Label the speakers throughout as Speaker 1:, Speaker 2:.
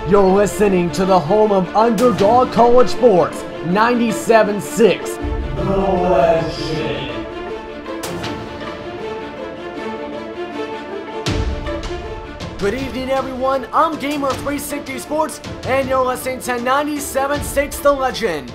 Speaker 1: You're listening to the home of Underdog College Sports, 97.6. The Legend. Good evening, everyone. I'm Gamer360 Sports, and you're listening to 97.6 The Legend.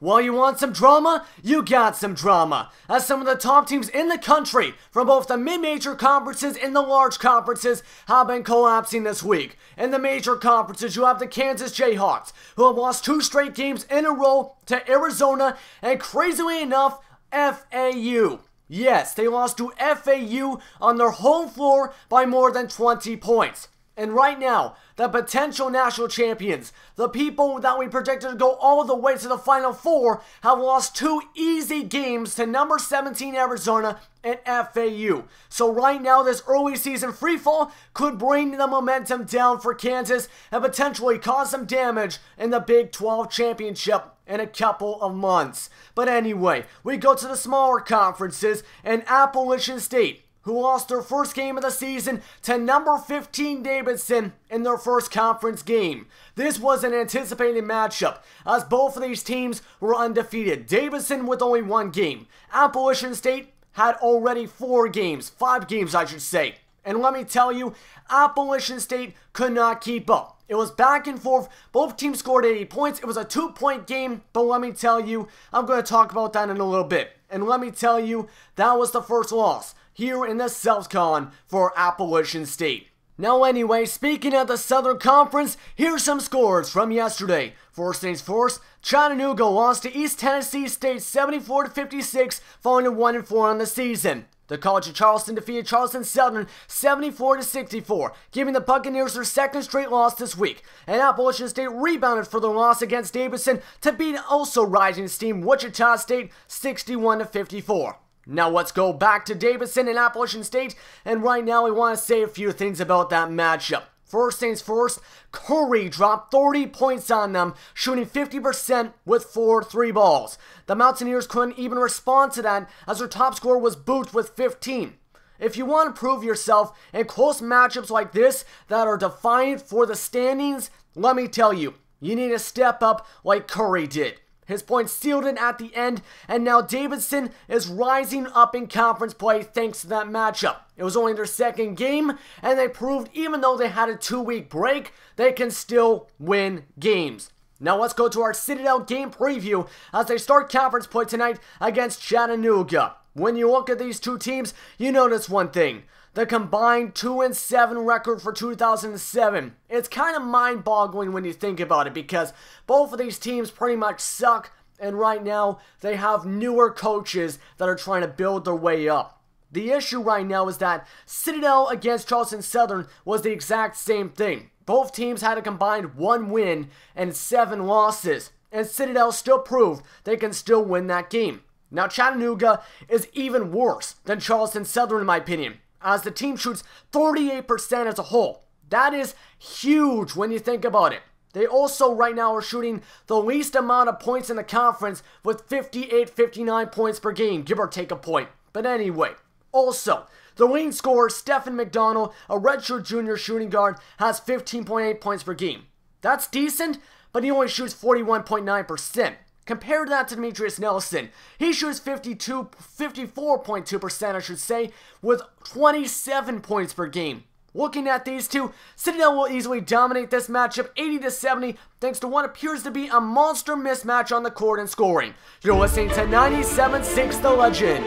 Speaker 1: Well, you want some drama? You got some drama, as some of the top teams in the country from both the mid-major conferences and the large conferences have been collapsing this week. In the major conferences, you have the Kansas Jayhawks, who have lost 2 straight games in a row to Arizona, and crazily enough, FAU. Yes, they lost to FAU on their home floor by more than 20 points. And right now, the potential national champions, the people that we predicted to go all the way to the Final Four, have lost 2 easy games to number 17 Arizona and FAU. So right now, this early season freefall could bring the momentum down for Kansas and potentially cause some damage in the Big 12 championship in a couple of months. But anyway, we go to the smaller conferences, and Appalachian State, who lost their first game of the season to number 15 Davidson in their first conference game. This was an anticipated matchup, as both of these teams were undefeated. Davidson with only 1 game. Appalachian State had already 4 games, 5 games I should say. And let me tell you, Appalachian State could not keep up. It was back and forth. Both teams scored 80 points. It was a 2-point game, but let me tell you, I'm going to talk about that in a little bit. And let me tell you, that was the first loss here in the SOCON for Appalachian State. Now anyway, speaking of the Southern Conference, here's some scores from yesterday. First things first, Chattanooga lost to East Tennessee State 74-56, falling to 1-4 on the season. The College of Charleston defeated Charleston Southern 74-64, giving the Buccaneers their 2nd straight loss this week. And Appalachian State rebounded for their loss against Davidson to beat also rising steam Wichita State 61-54. Now let's go back to Davidson and Appalachian State, and right now we want to say a few things about that matchup. First things first, Curry dropped 30 points on them, shooting 50% with 4 3-balls. The Mountaineers couldn't even respond to that, as their top scorer was Booth with 15. If you want to prove yourself in close matchups like this that are defiant for the standings, let me tell you, you need to step up like Curry did. His points sealed it at the end, and now Davidson is rising up in conference play thanks to that matchup. It was only their 2nd game, and they proved even though they had a 2-week break, they can still win games. Now let's go to our Citadel game preview as they start conference play tonight against Chattanooga. When you look at these 2 teams, you notice one thing. The combined 2-7 record for 2007. It's kind of mind-boggling when you think about it, because both of these teams pretty much suck, and right now they have newer coaches that are trying to build their way up. The issue right now is that Citadel against Charleston Southern was the exact same thing. Both teams had a combined 1 win and 7 losses, and Citadel still proved they can still win that game. Now Chattanooga is even worse than Charleston Southern in my opinion, as the team shoots 38% as a whole. That is huge when you think about it. They also right now are shooting the least amount of points in the conference with 58-59 points per game, give or take a point. But anyway, also, the leading scorer, Stephen McDonald, a redshirt junior shooting guard, has 15.8 points per game. That's decent, but he only shoots 41.9%. Compare that to Demetrius Nelson. He shoots 54.2%, I should say, with 27 points per game. Looking at these two, Citadel will easily dominate this matchup 80-70 thanks to what appears to be a monster mismatch on the court and scoring. You're listening to 97.6 The Legend.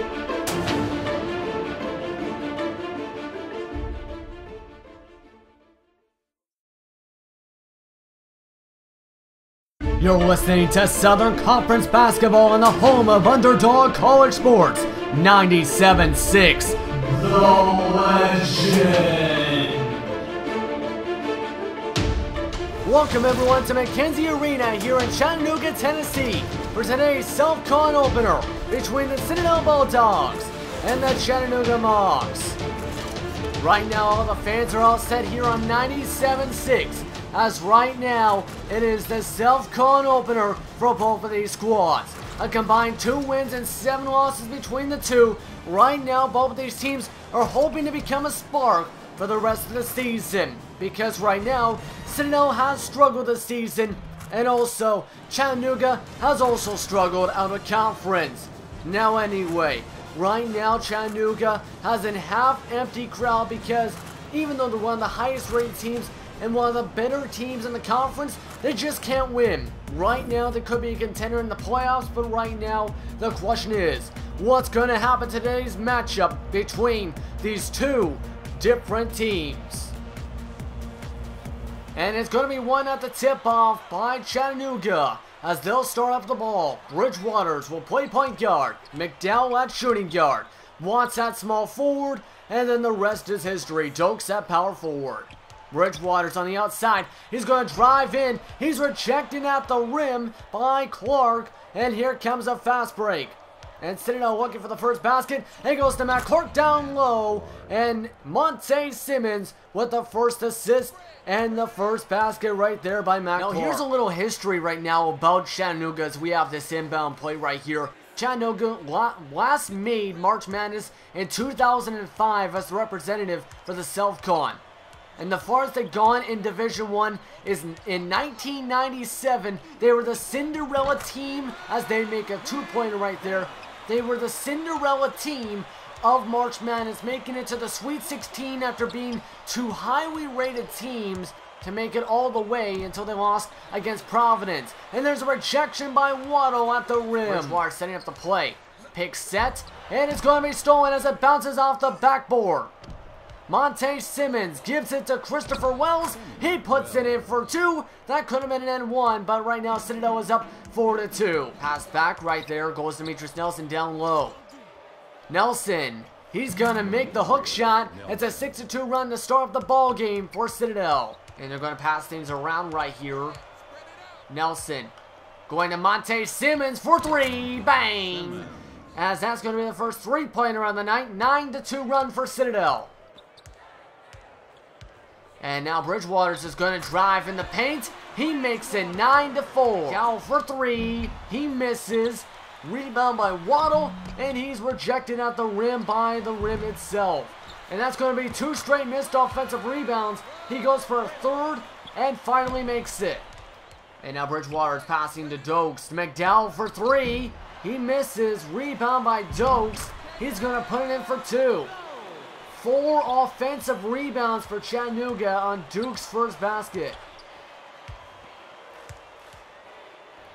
Speaker 1: You're listening to Southern Conference Basketball on the home of Underdog College Sports, 97.6 The Legend. Welcome everyone to McKenzie Arena here in Chattanooga, Tennessee for today's SOCON opener between the Citadel Bulldogs and the Chattanooga Mocs. Right now all the fans are all set here on 97.6. As right now, it is the SOCON opener for both of these squads. A combined 2 wins and 7 losses between the two. Right now, both of these teams are hoping to become a spark for the rest of the season. Because right now, Citadel has struggled this season, and also Chattanooga has also struggled out of conference. Now anyway, right now Chattanooga has a half-empty crowd because even though they're one of the highest rated teams and one of the better teams in the conference, they just can't win. Right now they could be a contender in the playoffs, but right now the question is, what's going to happen today's matchup between these two different teams? And it's going to be one at the tip-off by Chattanooga as they'll start up the ball. Bridgewaters will play point guard, McDowell at shooting guard, Watts at small forward, and then the rest is history. Dokes at power forward. Bridgewater's on the outside. He's going to drive in. He's rejected at the rim by Clark, and here comes a fast break. And Citadel looking for the first basket. It goes to Matt Clark down low. And Monte Simmons with the first assist and the first basket right there by Matt Clark. Now here's a little history right now about Chattanooga as we have this inbound play right here. Chattanooga last made March Madness in 2005 as the representative for the SOCON. And the farthest they've gone in Division I is in 1997. They were the Cinderella team, as they make a two-pointer right there. They were the Cinderella team of March Madness, making it to the Sweet 16 after being two highly rated teams to make it all the way until they lost against Providence. And there's a rejection by Waddle at the rim. Bridgewater setting up the play. Pick set, and it's going to be stolen as it bounces off the backboard. Monte Simmons gives it to Christopher Wells. He puts it in for two. That could have been an N1, but right now Citadel is up 4-2. Pass back right there. Goes Demetrius Nelson down low. Nelson, he's going to make the hook shot. It's a 6-2 run to start up the ball game for Citadel. And they're going to pass things around right here. Nelson going to Monte Simmons for three. Bang! As that's going to be the first three-pointer on the night. 9-2 run for Citadel. And now Bridgewater's is going to drive in the paint. He makes it 9-4. Cal for three. He misses. Rebound by Waddle. And he's rejected at the rim by the rim itself. And that's going to be two straight missed offensive rebounds. He goes for a third and finally makes it. And now Bridgewater's passing to Dokes. McDowell for three. He misses. Rebound by Dokes. He's going to put it in for two. 4 offensive rebounds for Chattanooga on Duke's first basket.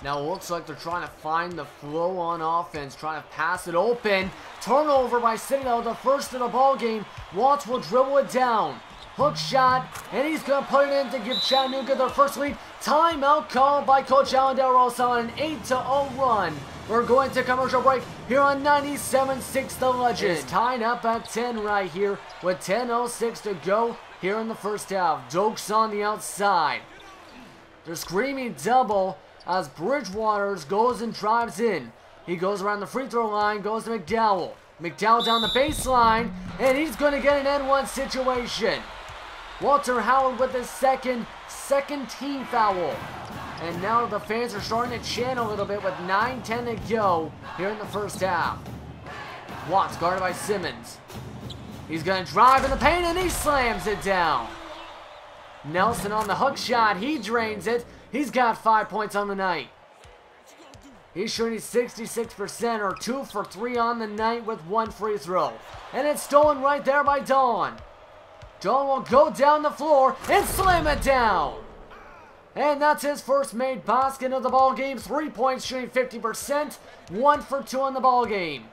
Speaker 1: Now it looks like they're trying to find the flow on offense, trying to pass it open. Turnover by Citadel, the first of the ball game. Watts will dribble it down. Hook shot, and he's going to put it in to give Chattanooga their first lead. Timeout called by Coach Alan Delarosa on an 8-0 run. We're going to commercial break here on 97.6 The Legend. It's tied up at 10 right here with 10:06 to go here in the first half. Dokes on the outside. They're screaming double as Bridgewaters goes and drives in. He goes around the free throw line, goes to McDowell. McDowell down the baseline, and he's going to get an N1 situation. Walter Howard with his second team foul. And now the fans are starting to chant a little bit with 9:10 to go here in the first half. Watts guarded by Simmons. He's going to drive in the paint and he slams it down. Nelson on the hook shot. He drains it. He's got 5 points on the night. He's shooting 66% or 2 for 3 on the night with 1 free throw. And it's stolen right there by Dawn. Dawn will go down the floor and slam it down. And that's his first made basket of the ball game. 3 points, shooting 50%. 1 for 2 on the ball game.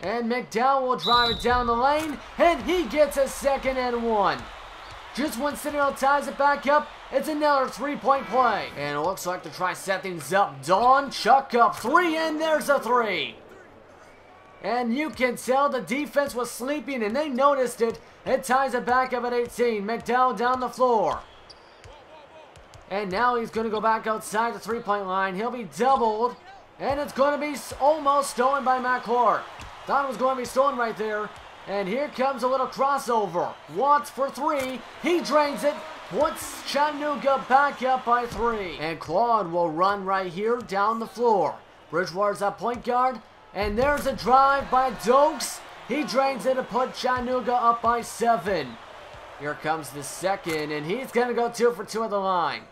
Speaker 1: And McDowell will drive it down the lane, and he gets a second and 1. Just when Citadel ties it back up, it's another 3-point play. And it looks like they're trying to set things up. Dawn, chuck up 3, and there's a 3. And you can tell the defense was sleeping, and they noticed it. It ties it back up at 18. McDowell down the floor. And now he's going to go back outside the 3-point line. He'll be doubled. And it's going to be almost stolen by Matt Clark. Thought it was going to be stolen right there. And here comes a little crossover. Watts for 3. He drains it. Puts Chattanooga back up by 3. And Claude will run right here down the floor. Bridgewater's at point guard. And there's a drive by Dokes. He drains it to put Chattanooga up by 7. Here comes the second, and he's going to go 2 for 2 at the line.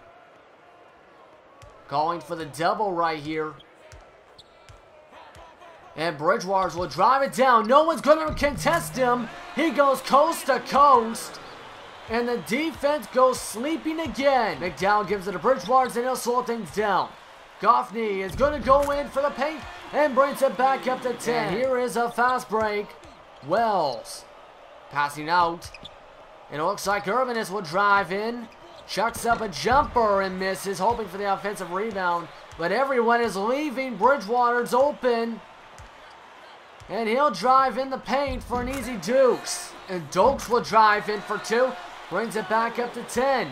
Speaker 1: Calling for the double right here. And Bridgewater will drive it down. No one's going to contest him. He goes coast to coast. And the defense goes sleeping again. McDowell gives it to Bridgewater, and he'll slow things down. Goffney is going to go in for the paint and brings it back up to 10. And here is a fast break. Wells passing out. And it looks like Urbanus will drive in. Chucks up a jumper and misses, hoping for the offensive rebound. But everyone is leaving. Bridgewater's open. And he'll drive in the paint for an easy Dukes. And Dukes will drive in for 2. Brings it back up to 10.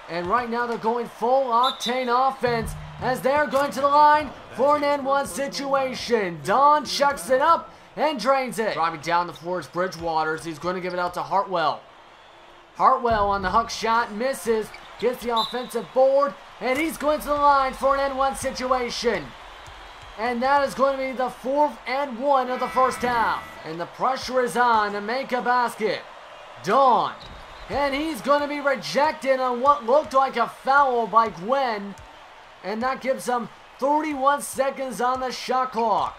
Speaker 1: And right now they're going full octane offense as they're going to the line for an N1 situation. Don chucks it up and drains it. Driving down the floor is Bridgewater. He's going to give it out to Hartwell. Hartwell on the hook shot, misses, gets the offensive board, and he's going to the line for an N1 situation. And that is going to be the 4th and 1 of the first half. And the pressure is on to make a basket. Dawn. And he's going to be rejected on what looked like a foul by Gwen. And that gives him 31 seconds on the shot clock.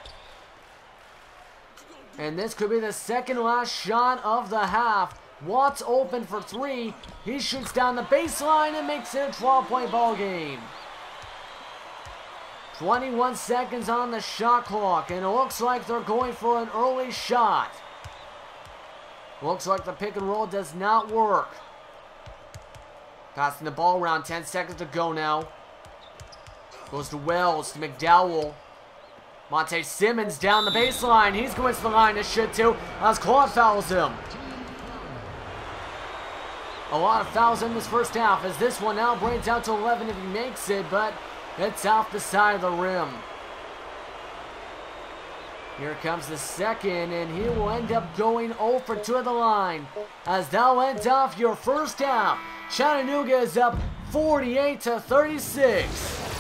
Speaker 1: And this could be the second last shot of the half. Watts open for 3. He shoots down the baseline and makes it a 12-point ball game. 21 seconds on the shot clock, and it looks like they're going for an early shot. Looks like the pick and roll does not work. Passing the ball around, 10 seconds to go now. Goes to Wells, to McDowell. Monte Simmons down the baseline. He's going to the line to shoot 2 as Claude fouls him. A lot of fouls in this first half as this one now brings out to 11 if he makes it, but it's off the side of the rim. Here comes the second, and he will end up going 0 for 2 at the line. As that'll end off your first half. Chattanooga is up 48-36.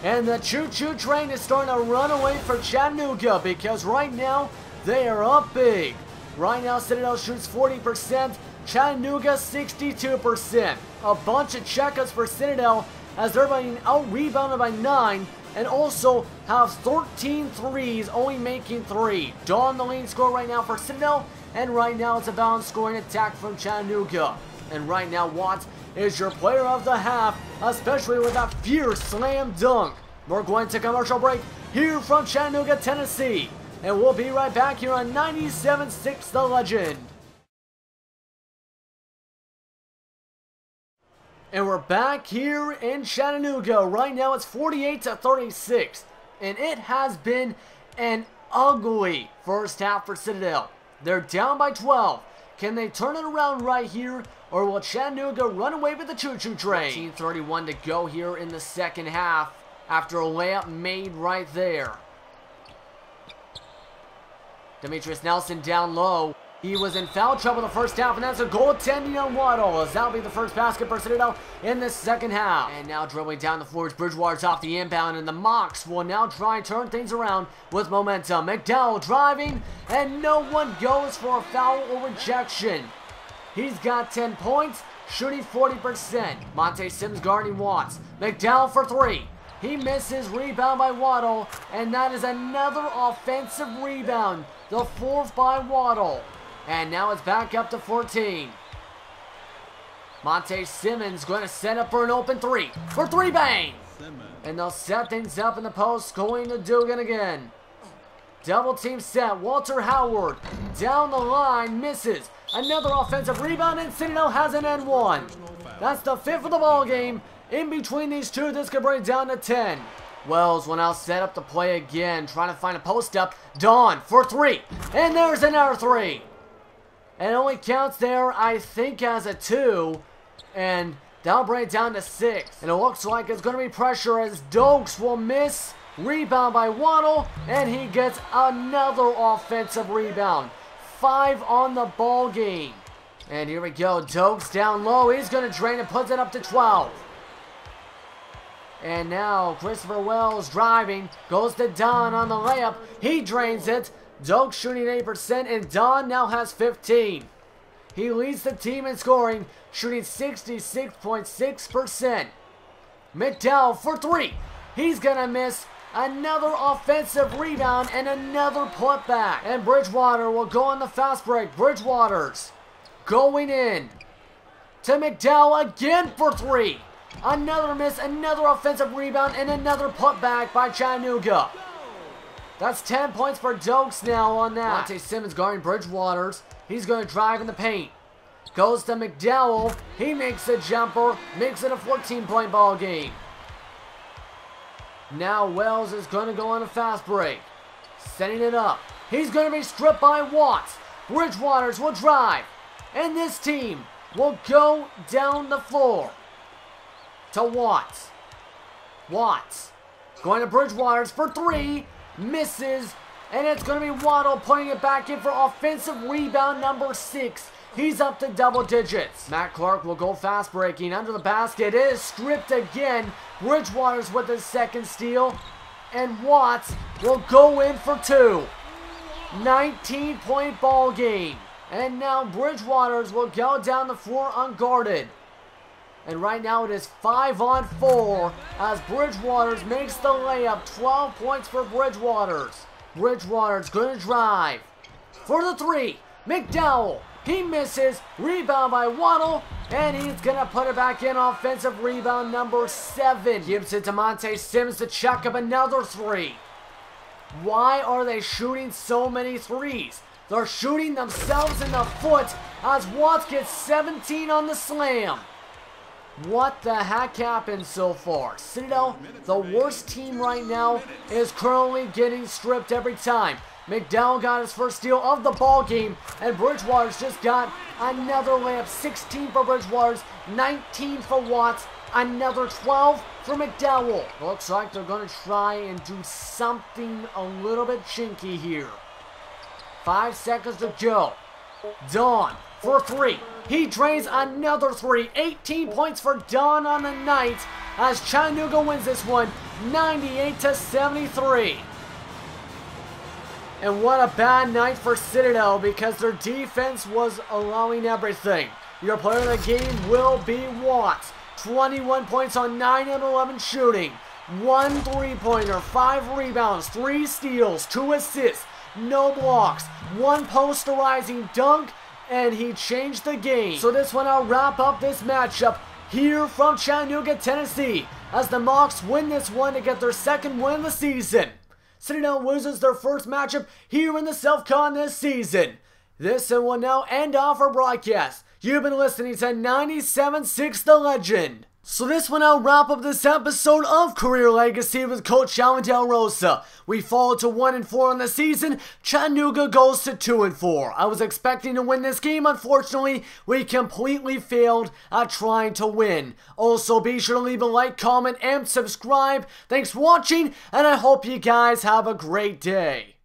Speaker 1: And the Choo-Choo train is starting to run away for Chattanooga because right now they are up big. Right now Citadel shoots 40%, Chattanooga 62%. A bunch of checkouts for Citadel as they're being out-rebounded by 9 and also have 13 threes, only making 3. Dawn the lead scorer right now for Citadel, and right now it's a balanced scoring attack from Chattanooga. And right now Watts is your player of the half, especially with that fierce slam dunk. We're going to commercial break here from Chattanooga, Tennessee, and we'll be right back here on 97.6 The Legend. And we're back here in Chattanooga. Right now it's 48-36. And it has been an ugly first half for Citadel. They're down by 12. Can they turn it around right here? Or will Chattanooga run away with the Choo-Choo train? 14:31 to go here in the second half after a layup made right there. Demetrius Nelson down low. He was in foul trouble the first half, and that's a goaltending on Waddle, as that'll be the first basket for Citadel in the second half. And now dribbling down the floor is Bridgewater's off the inbound, and the Mocs will now try and turn things around with momentum. McDowell driving, and no one goes for a foul or rejection. He's got 10 points, shooting 40%. Monte Sims guarding Watts. McDowell for 3. He misses, rebound by Waddle, and that is another offensive rebound. The 4th by Waddle. And now it's back up to 14. Monte Simmons going to set up for an open 3. For 3, bang! And they'll set things up in the post, going to Dugan again. Double team set, Walter Howard down the line, misses. Another offensive rebound, and Citadel has an N1. That's the 5th of the ball game. In between these two, this could bring it down to 10. Wells will now set up the play again, trying to find a post up. Dawn for 3, and there's another 3. And it only counts there, I think, as a 2. And that'll bring it down to 6. And it looks like it's going to be pressure as Dokes will miss. Rebound by Waddle, and he gets another offensive rebound. 5 on the ball game. And here we go. Dokes down low. He's going to drain and puts it up to 12. And now Christopher Wells driving, goes to Don on the layup. He drains it. Doak shooting 8% and Don now has 15. He leads the team in scoring, shooting 66.6%. McDowell for 3. He's gonna miss. Another offensive rebound and another putback. And Bridgewater will go on the fast break. Bridgewater's going in to McDowell again for 3. Another miss, another offensive rebound, and another putback by Chattanooga. That's 10 points for Dokes now on that. Monte Simmons guarding Bridgewater's. He's going to drive in the paint. Goes to McDowell. He makes a jumper. Makes it a 14-point ball game. Now Wells is going to go on a fast break. Setting it up. He's going to be stripped by Watts. Bridgewater's will drive. And this team will go down the floor to Watts. Watts going to Bridgewater's for 3. Misses. And it's going to be Waddle putting it back in for offensive rebound number 6. He's up to double digits. Matt Clark will go fast breaking under the basket. It is stripped again. Bridgewater's with his second steal. And Watts will go in for 2. 19-point ball game. And now Bridgewater's will go down the floor unguarded. And right now it is 5-on-4 as Bridgewater's makes the layup. 12 points for Bridgewater's. Bridgewater's going to drive for the 3. McDowell. He misses. Rebound by Waddle. And he's going to put it back in. Offensive rebound number 7. Gives it to Monte Simmons to chuck up another 3. Why are they shooting so many threes? They're shooting themselves in the foot as Watts gets 17 on the slam. What the heck happened so far? Citadel, the worst team right now, is currently getting stripped every time. McDowell got his first steal of the ball game, and Bridgewater's just got another layup. 16 for Bridgewater's, 19 for Watts, another 12 for McDowell. Looks like they're going to try and do something a little bit chinky here. 5 seconds to go. Don for 3. He drains another 3. 18 points for Don on the night as Chattanooga wins this one 98-73. And what a bad night for Citadel because their defense was allowing everything. Your player of the game will be Watts. 21 points on 9 and 11 shooting. 1 3-pointer, 5 rebounds, 3 steals, 2 assists, no blocks, 1 posterizing dunk, and he changed the game. So this one I'll wrap up this matchup here from Chattanooga, Tennessee, as the Mocs win this one to get their second win of the season. Citadel loses their first matchup here in the SOCON this season. This will now end off our broadcast. You've been listening to 97.6 The Legend. So this will now wrap up this episode of Career Legacy with Coach Allen Delarosa. We fall to 1-4 on the season. Chattanooga goes to 2-4. I was expecting to win this game. Unfortunately, we completely failed at trying to win. Also, be sure to leave a like, comment, and subscribe. Thanks for watching, and I hope you guys have a great day.